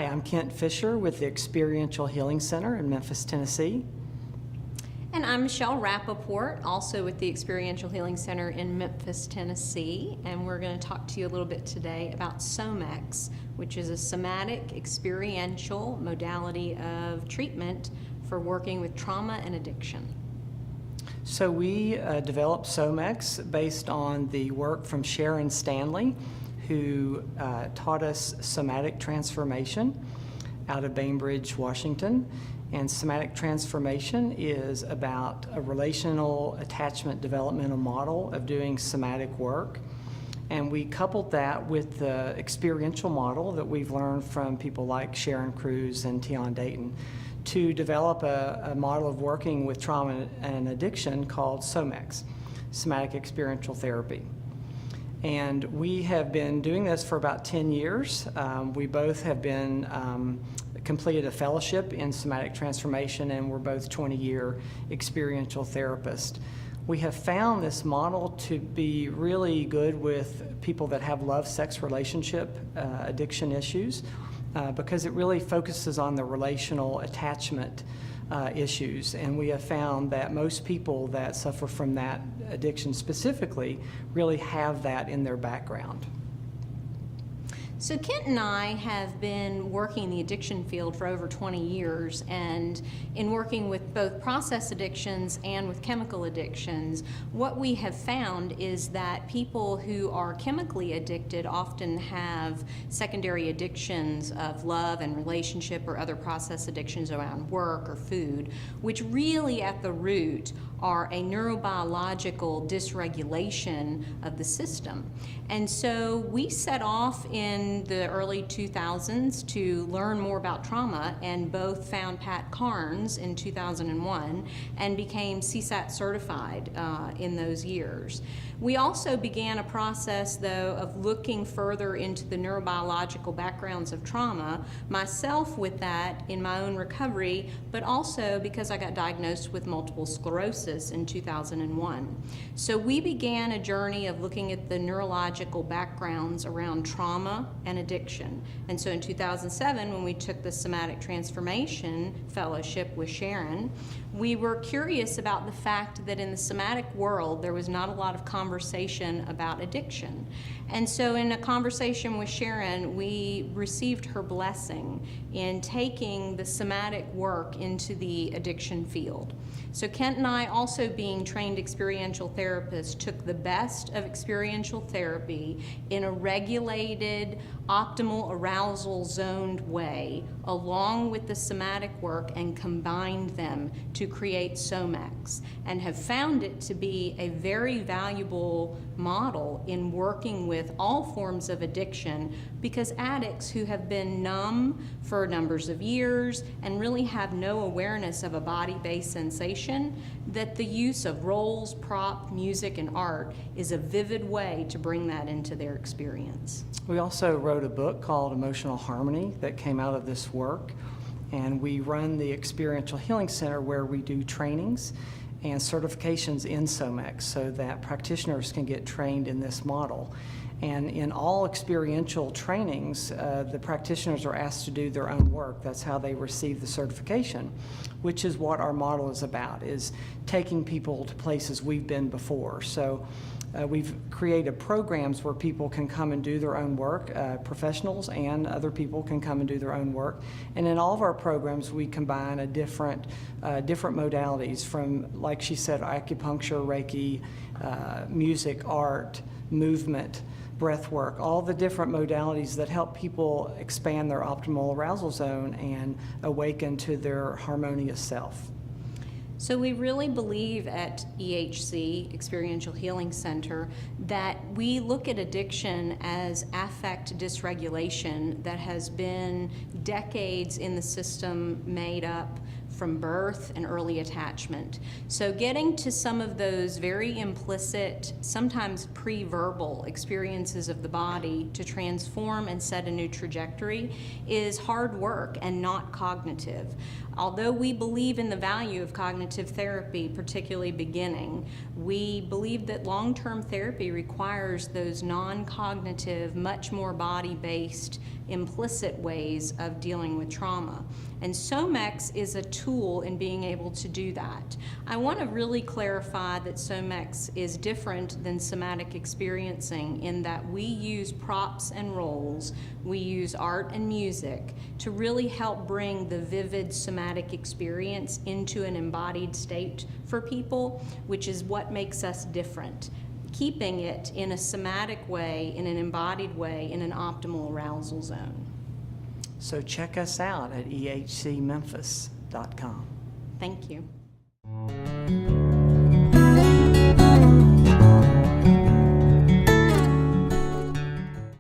Hi, I'm Kent Fisher with the Experiential Healing Center in Memphis, Tennessee. And I'm Michelle Rappaport, also with the Experiential Healing Center in Memphis, Tennessee. And we're going to talk to you a little bit today about SomEx, which is a somatic experiential modality of treatment for working with trauma and addiction. So we developed SomEx based on the work from Sharon Stanley, who taught us Somatic Transformation out of Bainbridge, Washington. And Somatic Transformation is about a relational attachment developmental model of doing somatic work. And we coupled that with the experiential model that we've learned from people like Sharon Cruz and Tion Dayton to develop a model of working with trauma and addiction called SomEx, Somatic Experiential Therapy. And we have been doing this for about 10 years. We both have been completed a fellowship in somatic transformation, and we're both 20-year experiential therapists. We have found this model to be really good with people that have love-sex relationship addiction issues because it really focuses on the relational attachment issues. And we have found that most people that suffer from that addiction specifically really have that in their background. So Kent and I have been working in the addiction field for over 20 years, and in working with both process addictions and with chemical addictions, what we have found is that people who are chemically addicted often have secondary addictions of love and relationship or other process addictions around work or food, which really at the root are a neurobiological dysregulation of the system. And so we set off in the early 2000s to learn more about trauma, and both found Pat Carnes in 2001 and became CSAT certified in those years. We also began a process, though, of looking further into the neurobiological backgrounds of trauma, myself with that in my own recovery, but also because I got diagnosed with multiple sclerosis in 2001. So we began a journey of looking at the neurological backgrounds around trauma and addiction. And so in 2007, when we took the Somatic Transformation Fellowship with Sharon, we were curious about the fact that in the somatic world, there was not a lot of conversation about addiction. And so in a conversation with Sharon, we received her blessing in taking the somatic work into the addiction field. So Kent and I, also being trained experiential therapists, took the best of experiential therapy in a regulated, optimal arousal zoned way, along with the somatic work, and combined them to create SomEx, and have found it to be a very valuable model in working with all forms of addiction, because addicts who have been numb for numbers of years and really have no awareness of a body-based sensation, that the use of roles, prop, music, and art is a vivid way to bring that into their experience. We also wrote a book called Emotional Harmony that came out of this work, and we run the Experiential Healing Center where we do trainings and certifications in SomEx so that practitioners can get trained in this model. And in all experiential trainings, the practitioners are asked to do their own work. That's how they receive the certification, which is what our model is about, is taking people to places we've been before. So we've created programs where people can come and do their own work, professionals and other people can come and do their own work. And in all of our programs, we combine a different modalities from, like she said, acupuncture, Reiki, music, art, movement, breath work, all the different modalities that help people expand their optimal arousal zone and awaken to their harmonious self. So we really believe at EHC, Experiential Healing Center, that we look at addiction as affect dysregulation that has been decades in the system, made up from birth and early attachment. So getting to some of those very implicit, sometimes pre-verbal experiences of the body to transform and set a new trajectory is hard work and not cognitive. Although we believe in the value of cognitive therapy, particularly beginning, we believe that long-term therapy requires those non-cognitive, much more body-based, implicit ways of dealing with trauma. And SomEx is a tool in being able to do that. I want to really clarify that SomEx is different than somatic experiencing in that we use props and roles, we use art and music to really help bring the vivid somatic experience into an embodied state for people, which is what makes us different. Keeping it in a somatic way, in an embodied way, in an optimal arousal zone. So check us out at ehcmemphis.com. Thank you.